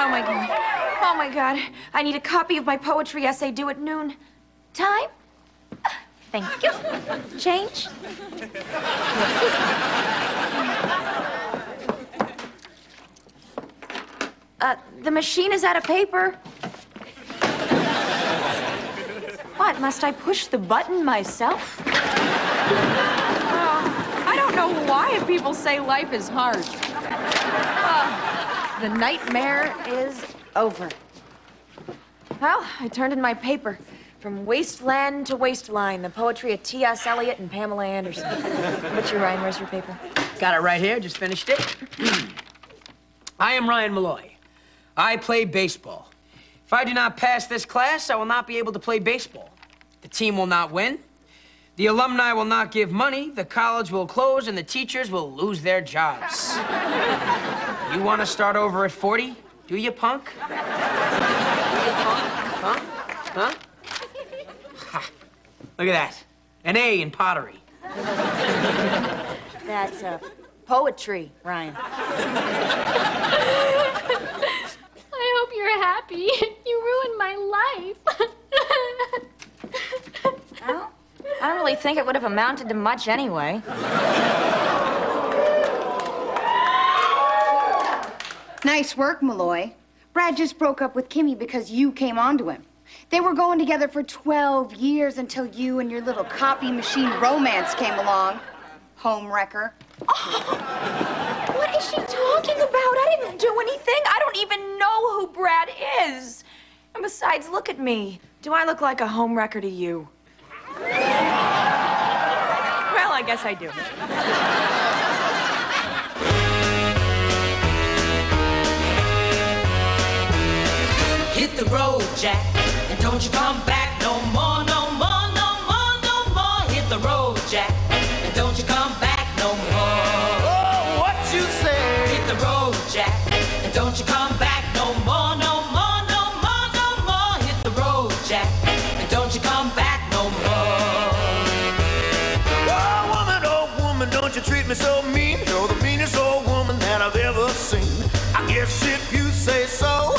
Oh, my God. Oh, my God. I need a copy of my poetry essay due at noon. Time? Thank you. Change? The machine is out of paper. What, must I push the button myself? I don't know why people say life is hard. The nightmare is over. Well, I turned in my paper. From wasteland to waistline, the poetry of T.S. Eliot and Pamela Anderson. What's your Ryan? Where's your paper? Got it right here, just finished it. I am Ryan Malloy. I play baseball. If I do not pass this class, I will not be able to play baseball. The team will not win. The alumni will not give money. The college will close, and the teachers will lose their jobs. You want to start over at 40? Do you, punk? Huh? Huh? Ha. Look at that. An A in pottery. That's poetry, Ryan. I hope you're happy. You ruined my life. Well, I don't really think it would have amounted to much anyway. Nice work, Malloy. Brad just broke up with Kimmy because you came on to him. They were going together for 12 years until you and your little copy machine romance came along. Home wrecker. Oh, what is she talking about? I didn't do anything. I don't even know who Brad is. And besides, look at me. Do I look like a home wrecker to you? Well, I guess I do. Hit the road, Jack, and don't you come back no more, no more, no more, no more. Hit the road, Jack, and don't you come back no more. Oh, what you say? Hit the road, Jack, and don't you come back no more, no more, no more, no more. Hit the road, Jack, and don't you come back no more. Oh, woman, don't you treat me so mean. You're the meanest old woman that I've ever seen. I guess if you say so,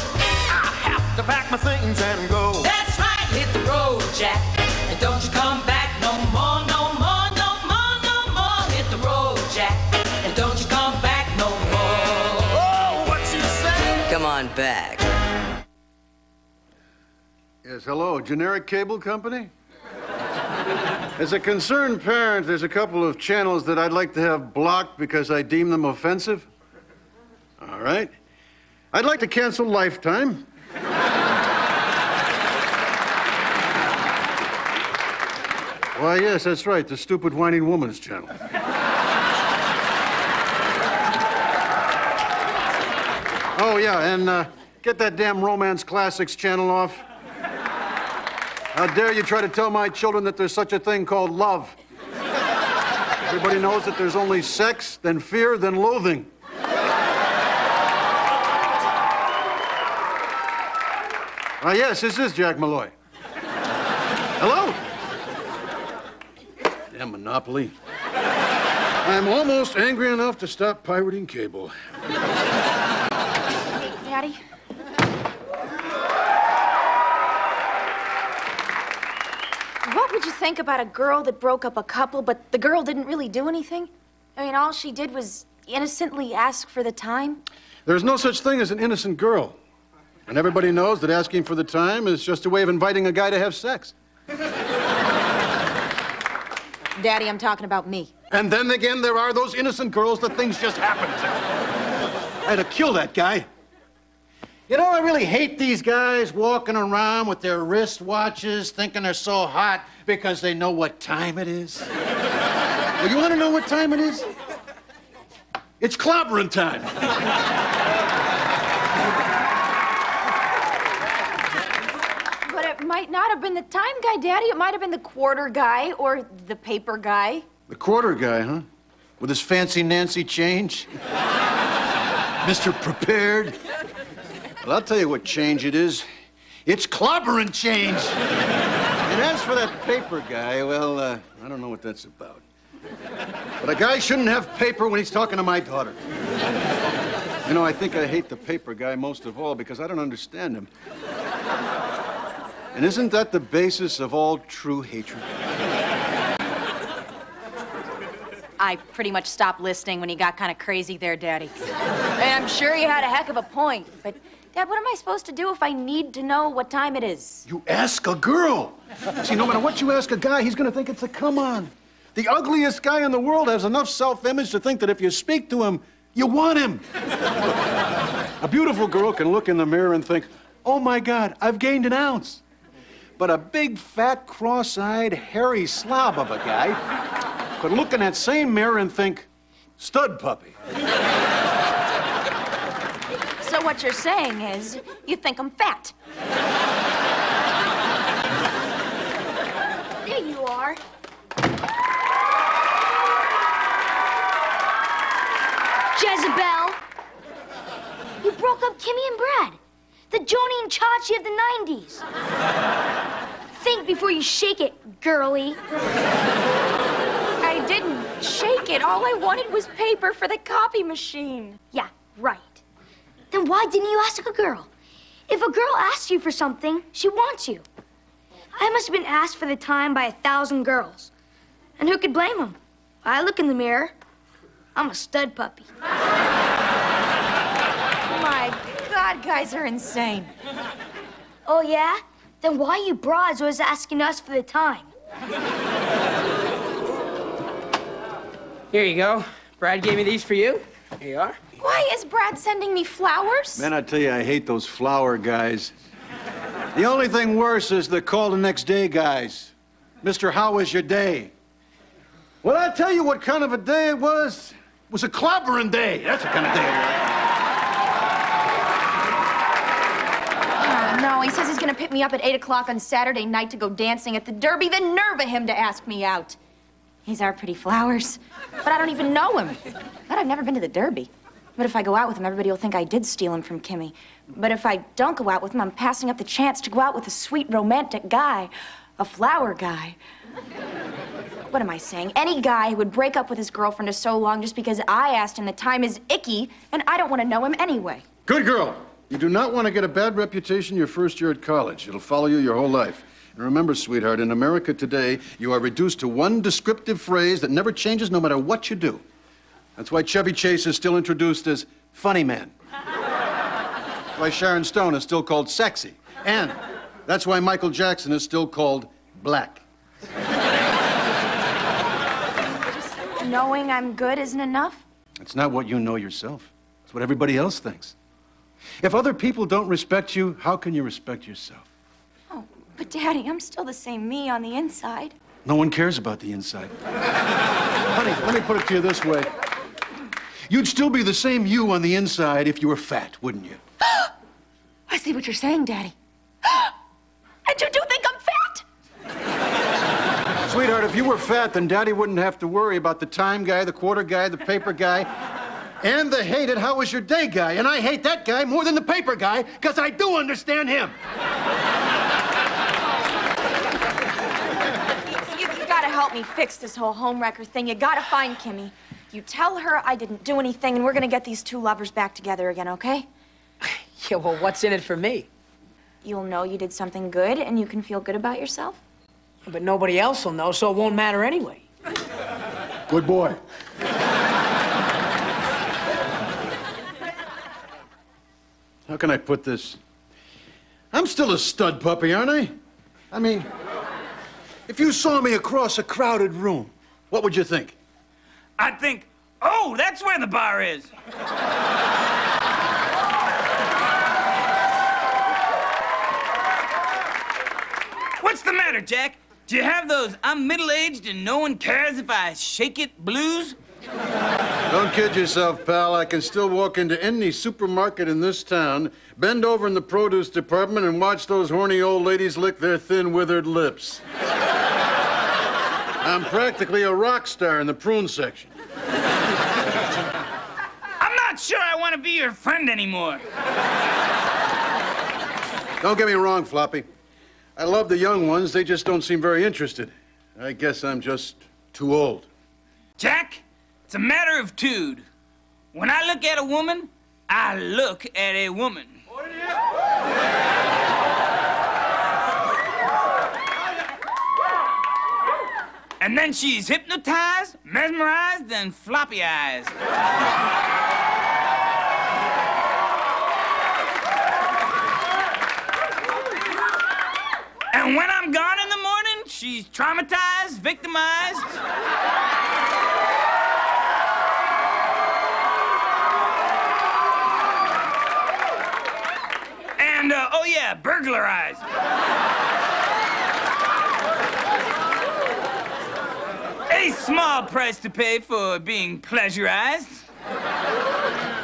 to pack my things and go. That's right, hit the road, Jack, and don't you come back no more, no more, no more, no more. Hit the road, Jack, and don't you come back no more. Oh, what you say? Come on back. Yes, hello, generic cable company? As a concerned parent, there's a couple of channels that I'd like to have blocked because I deem them offensive. All right. I'd like to cancel Lifetime. Why, yes, that's right, the Stupid Whining Woman's channel. Oh, yeah, and get that damn Romance Classics channel off. How dare you try to tell my children that there's such a thing called love? Everybody knows that there's only sex, then fear, then loathing. Yes, this is Jack Malloy. Hello? Damn Monopoly. I'm almost angry enough to stop pirating cable. Daddy? What would you think about a girl that broke up a couple, but the girl didn't really do anything? I mean, all she did was innocently ask for the time? There's no such thing as an innocent girl. And everybody knows that asking for the time is just a way of inviting a guy to have sex. Daddy, I'm talking about me. And then again, there are those innocent girls that things just happen to. I had to kill that guy. You know, I really hate these guys walking around with their wristwatches thinking they're so hot because they know what time it is. Well, you want to know what time it is? It's clobbering time. But it might not have been the time guy, Daddy. It might have been the quarter guy or the paper guy. The quarter guy, huh? With his fancy Nancy change? Mr. Prepared? Well, I'll tell you what change it is. It's clobbering change. And as for that paper guy, well, I don't know what that's about. But a guy shouldn't have paper when he's talking to my daughter. You know, I think I hate the paper guy most of all because I don't understand him. And isn't that the basis of all true hatred? I pretty much stopped listening when he got kind of crazy there, Daddy. And I'm sure he had a heck of a point. But, Dad, what am I supposed to do if I need to know what time it is? You ask a girl. See, no matter what you ask a guy, he's gonna think it's a come-on. The ugliest guy in the world has enough self-image to think that if you speak to him, you want him. A beautiful girl can look in the mirror and think, oh my God, I've gained an ounce. But a big, fat, cross-eyed, hairy slob of a guy could look in that same mirror and think, stud puppy. So what you're saying is, you think I'm fat. There you are. Jezebel! You broke up Kimmy and Brad. The Joni and Chachi of the 90s. Think before you shake it, girly. I didn't shake it. All I wanted was paper for the copy machine. Yeah, right. Then why didn't you ask a girl? If a girl asks you for something, she wants you. I must have been asked for the time by 1,000 girls. And who could blame them? I look in the mirror. I'm a stud puppy. My God, guys are insane. Oh, yeah? Then why you broads always asking us for the time? Here you go. Brad gave me these for you. Here you are. Why is Brad sending me flowers? Man, I tell you, I hate those flower guys. The only thing worse is the call the next day guys. Mr. How was your day? Well, I tell you what kind of a day it was. It was a clobbering day. That's the kind of day it was. Oh, no, he says he's gonna pick me up at 8 o'clock on Saturday night to go dancing at the Derby. The nerve of him to ask me out. These are pretty flowers, but I don't even know him. But I've never been to the Derby. But if I go out with him, everybody will think I did steal him from Kimmy. But if I don't go out with him, I'm passing up the chance to go out with a sweet, romantic guy. A flower guy. What am I saying? Any guy who would break up with his girlfriend for so long just because I asked him the time is icky, and I don't want to know him anyway. Good girl. You do not want to get a bad reputation your first year at college. It'll follow you your whole life. And remember, sweetheart, in America today, you are reduced to one descriptive phrase that never changes no matter what you do. That's why Chevy Chase is still introduced as funny man. That's why Sharon Stone is still called sexy. And that's why Michael Jackson is still called black. Just knowing I'm good isn't enough? It's not what you know yourself. It's what everybody else thinks. If other people don't respect you, how can you respect yourself? Oh, but Daddy, I'm still the same me on the inside. No one cares about the inside. Honey, let me put it to you this way. You'd still be the same you on the inside if you were fat, wouldn't you? I see what you're saying, Daddy. And you do think I'm fat? Sweetheart, if you were fat, then Daddy wouldn't have to worry about the time guy, the quarter guy, the paper guy, and the hated how was your day guy. And I hate that guy more than the paper guy, because I do understand him. You gotta help me fix this whole homewrecker thing. You gotta find Kimmy. You tell her I didn't do anything, and we're gonna get these two lovers back together again, okay? Yeah, well, what's in it for me? You'll know you did something good, and you can feel good about yourself. But nobody else will know, so it won't matter anyway. Good boy. How can I put this? I'm still a stud puppy, aren't I? I mean, if you saw me across a crowded room, what would you think? I'd think, oh, that's where the bar is. What's the matter, Jack? Do you have those I'm middle-aged and no one cares if I shake it blues? Don't kid yourself, pal. I can still walk into any supermarket in this town, bend over in the produce department, and watch those horny old ladies lick their thin, withered lips. I'm practically a rock star in the prune section. I'm not sure I want to be your friend anymore. Don't get me wrong, Floppy. I love the young ones. They just don't seem very interested. I guess I'm just too old. Jack, it's a matter of tude. When I look at a woman, I look at a woman. And then she's hypnotized, mesmerized, and floppy-eyed. And when I'm gone in the morning, she's traumatized, victimized. And, oh yeah, burglarized. A small price to pay for being pleasurized.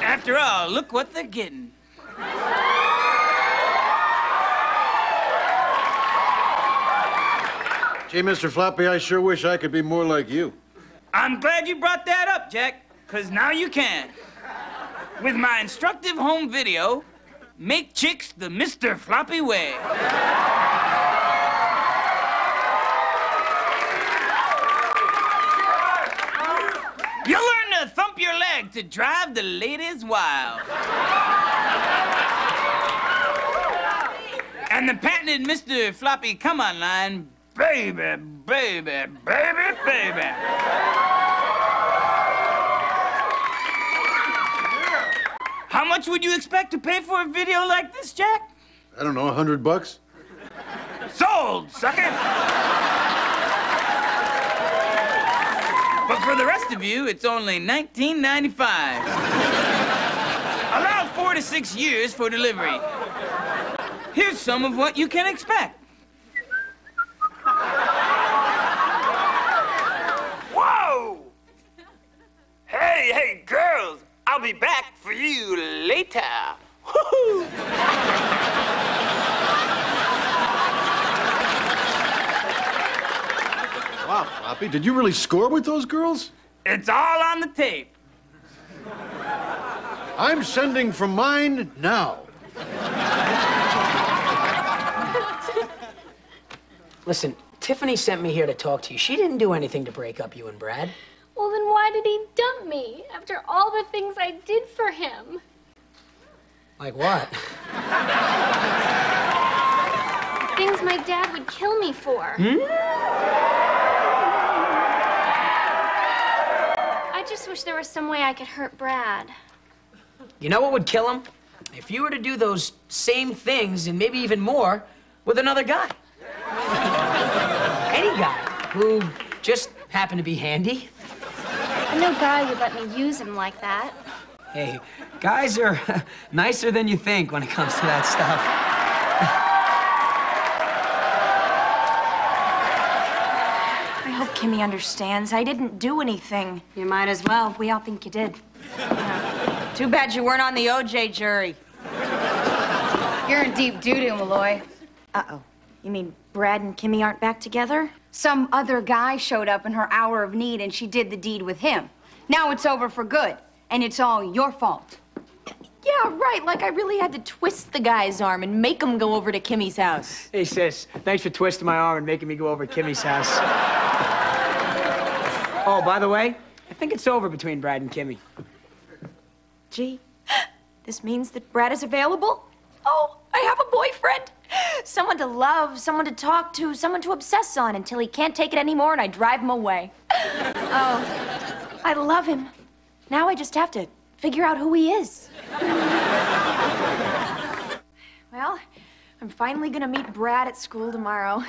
After all, look what they're getting. Gee, Mr. Floppy, I sure wish I could be more like you. I'm glad you brought that up, Jack, because now you can. With my instructive home video, Make Chicks the Mr. Floppy Way. You'll learn to thump your leg to drive the ladies wild. And the patented Mr. Floppy come-on line, baby, baby, baby, baby. How much would you expect to pay for a video like this, Jack? I don't know, $100? Sold, sucker! But for the rest of you, it's only $19.95. Allow 4 to 6 years for delivery. Here's some of what you can expect. Whoa! Hey, girls, I'll be back for you later. Woo-hoo! Wow, Floppy, did you really score with those girls? It's all on the tape. I'm sending from mine now. Listen, Tiffany sent me here to talk to you. She didn't do anything to break up you and Brad. Well, then why did he dump me after all the things I did for him? Like what? Things my dad would kill me for. I just wish there was some way I could hurt Brad. You know what would kill him? If you were to do those same things, and maybe even more, with another guy. Any guy who just happened to be handy. No guy would let me use him like that. Hey, guys are nicer than you think when it comes to that stuff. I hope Kimmy understands. I didn't do anything. You might as well. We all think you did. Yeah. Too bad you weren't on the OJ jury. You're in deep doo-doo, Malloy. Uh-oh. You mean Brad and Kimmy aren't back together? Some other guy showed up in her hour of need and she did the deed with him. Now it's over for good, and it's all your fault. Yeah, right. Like I really had to twist the guy's arm and make him go over to Kimmy's house. Hey, sis, thanks for twisting my arm and making me go over to Kimmy's house. Oh, by the way, I think it's over between Brad and Kimmy. Gee, this means that Brad is available? Oh, I have a boyfriend. Someone to love, someone to talk to, someone to obsess on until he can't take it anymore and I drive him away. Oh, I love him. Now I just have to figure out who he is. Well, I'm finally gonna meet Brad at school tomorrow.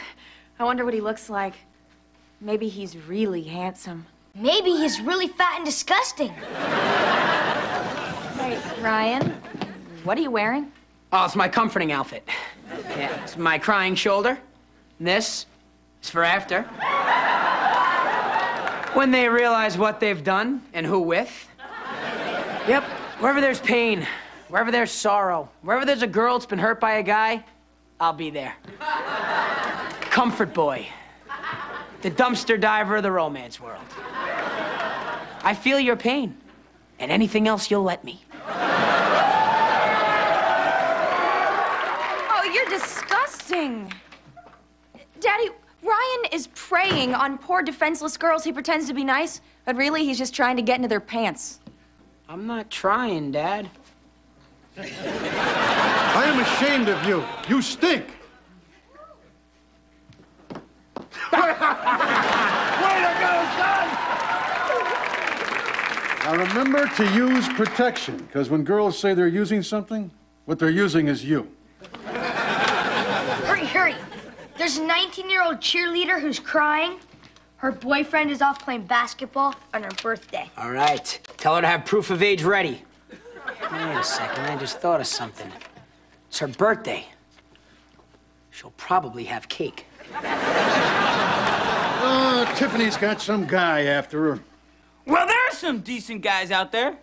I wonder what he looks like. Maybe he's really handsome. Maybe he's really fat and disgusting. Hey, Ryan, what are you wearing? Oh, it's my comforting outfit. Yeah, it's my crying shoulder. And this is for after. When they realize what they've done and who with. Yep, wherever there's pain, wherever there's sorrow, wherever there's a girl that's been hurt by a guy, I'll be there. Comfort boy. The dumpster diver of the romance world. I feel your pain, and anything else you'll let me. Oh, you're disgusting. Daddy, Ryan is preying on poor defenseless girls. He pretends to be nice, but really he's just trying to get into their pants. I'm not trying, Dad. I am ashamed of you. You stink. Way to go, son! Now remember to use protection, because when girls say they're using something, what they're using is you. Hurry, hurry. There's a 19-year-old cheerleader who's crying. Her boyfriend is off playing basketball on her birthday. All right. Tell her to have proof of age ready. Wait a second. I just thought of something. It's her birthday. She'll probably have cake. Tiffany's got some guy after her. Well, there are some decent guys out there.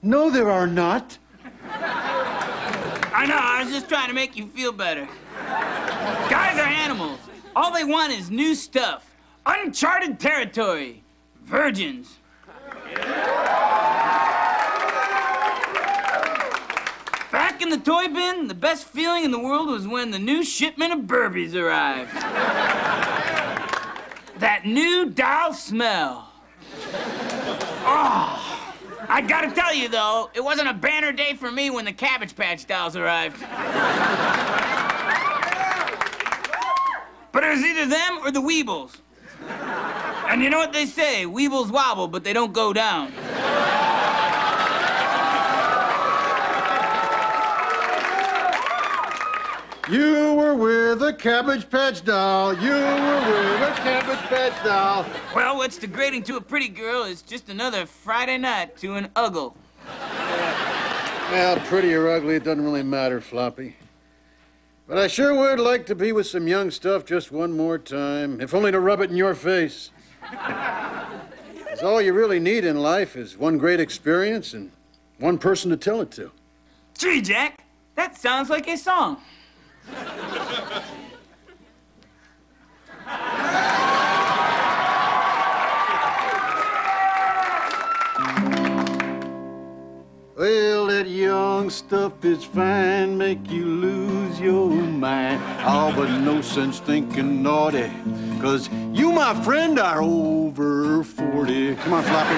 No, there are not. I know, I was just trying to make you feel better. Guys are animals. All they want is new stuff. Uncharted territory. Virgins. Back in the toy bin, the best feeling in the world was when the new shipment of Burbies arrived. That new doll smell. Oh, I gotta tell you, though, it wasn't a banner day for me when the Cabbage Patch dolls arrived. But it was either them or the Weebles. And you know what they say, Weebles wobble, but they don't go down. You were with a Cabbage Patch doll. You were with a Cabbage Patch doll. Well, what's degrading to a pretty girl is just another Friday night to an Uggle. Well, pretty or ugly, it doesn't really matter, Floppy. But I sure would like to be with some young stuff just one more time, if only to rub it in your face. Because all you really need in life is one great experience and one person to tell it to. Gee, Jack, that sounds like a song. Well, that young stuff is fine, make you lose your mind. All but no sense thinking naughty, 'cause you, my friend, are over 40. Come on, Floppy.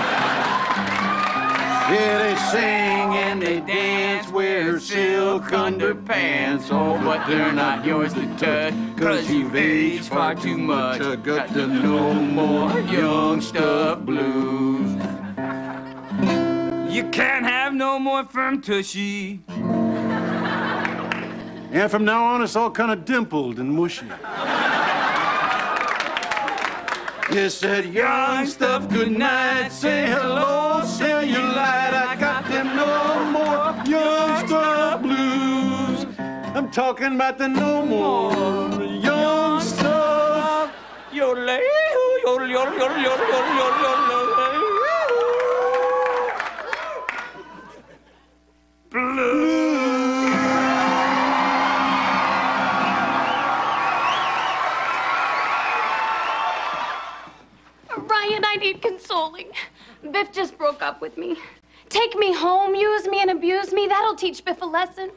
Yeah, they sing and they dance, wear silk underpants. Oh, but they're not yours to touch, 'cause you've aged far too much. I got to know more young stuff blues. You can't have no more firm tushy. And from now on, it's all kind of dimpled and mushy. You said, young stuff, good night. Say hello, cellulite. I got them no more young stuff blues. I'm talking about the no more young stuff. Yodel, yodel, yodel, yodel, yodel, yodel, yodel. Ryan, I need consoling. Biff just broke up with me. Take me home, use me and abuse me. That'll teach Biff a lesson.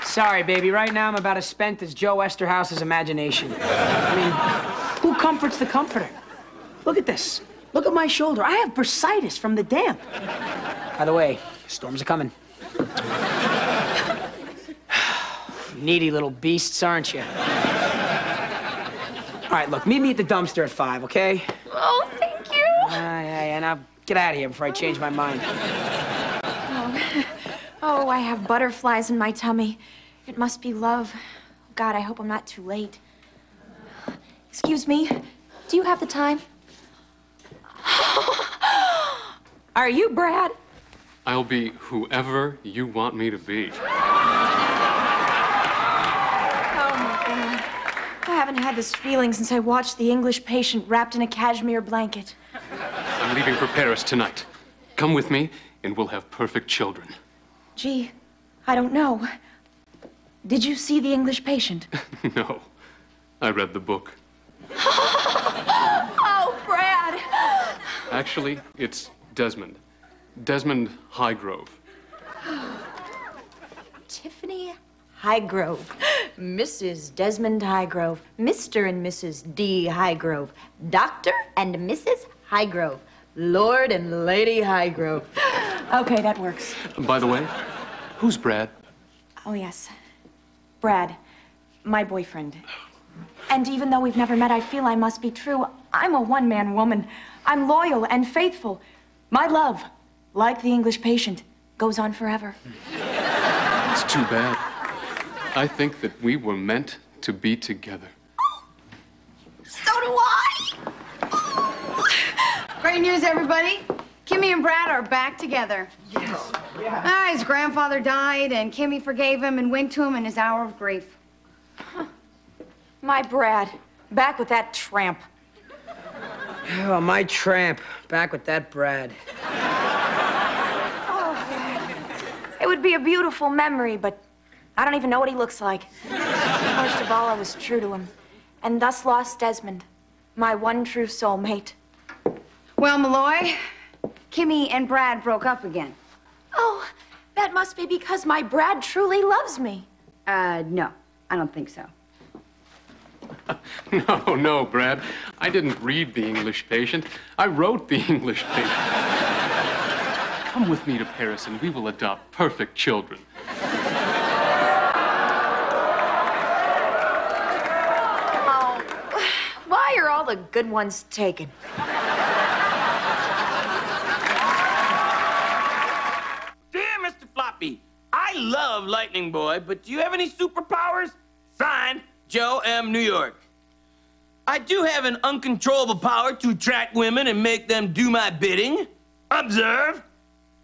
Sorry, baby. Right now, I'm about as spent as Joe Esterhouse's imagination. I mean, who comforts the comforter? Look at this. Look at my shoulder. I have bursitis from the damp. By the way, storms are coming. Needy little beasts, aren't you? All right, look, meet me at the dumpster at 5, okay? Oh, thank you. Yeah, now get out of here before I change my mind. Oh, I have butterflies in my tummy. It must be love. God, I hope I'm not too late. Excuse me, do you have the time? Are you Brad? I'll be whoever you want me to be. Oh, my God. I haven't had this feeling since I watched The English Patient wrapped in a cashmere blanket. I'm leaving for Paris tonight. Come with me, and we'll have perfect children. Gee, I don't know. Did you see The English Patient? No, I read the book. Oh, Brad! Actually, it's Desmond. Desmond Highgrove. Tiffany Highgrove. Mrs. Desmond Highgrove. Mr. and Mrs. D. Highgrove. Dr. and Mrs. Highgrove. Lord and Lady Highgrove. Okay, that works. By the way, who's Brad? Oh, yes. Brad, my boyfriend. And even though we've never met, I feel I must be true. I'm a one-man woman. I'm loyal and faithful. My love, like the English patient, goes on forever. It's too bad. I think that we were meant to be together. So do I! Great news, everybody. Kimmy and Brad are back together. Yes. Yeah. His grandfather died, and Kimmy forgave him and went to him in his hour of grief. My Brad, back with that tramp. Oh, my tramp, back with that Brad. It would be a beautiful memory, but I don't even know what he looks like. First of all, I was true to him, and thus lost Desmond, my one true soulmate. Well, Malloy, Kimmy and Brad broke up again. Oh, that must be because my Brad truly loves me. No, I don't think so. No, Brad. I didn't read The English Patient. I wrote The English Patient. Come with me to Paris and we will adopt perfect children. Oh, why are all the good ones taken? Dear Mr. Floppy, I love Lightning Boy, but do you have any superpowers? Signed, Joe M. New York. I do have an uncontrollable power to attract women and make them do my bidding. Observe.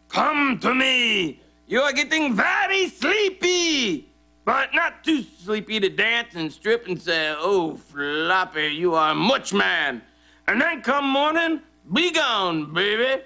Come to me. You are getting very sleepy. But not too sleepy to dance and strip and say, oh, Floppy, you are much man. And then come morning, be gone, baby.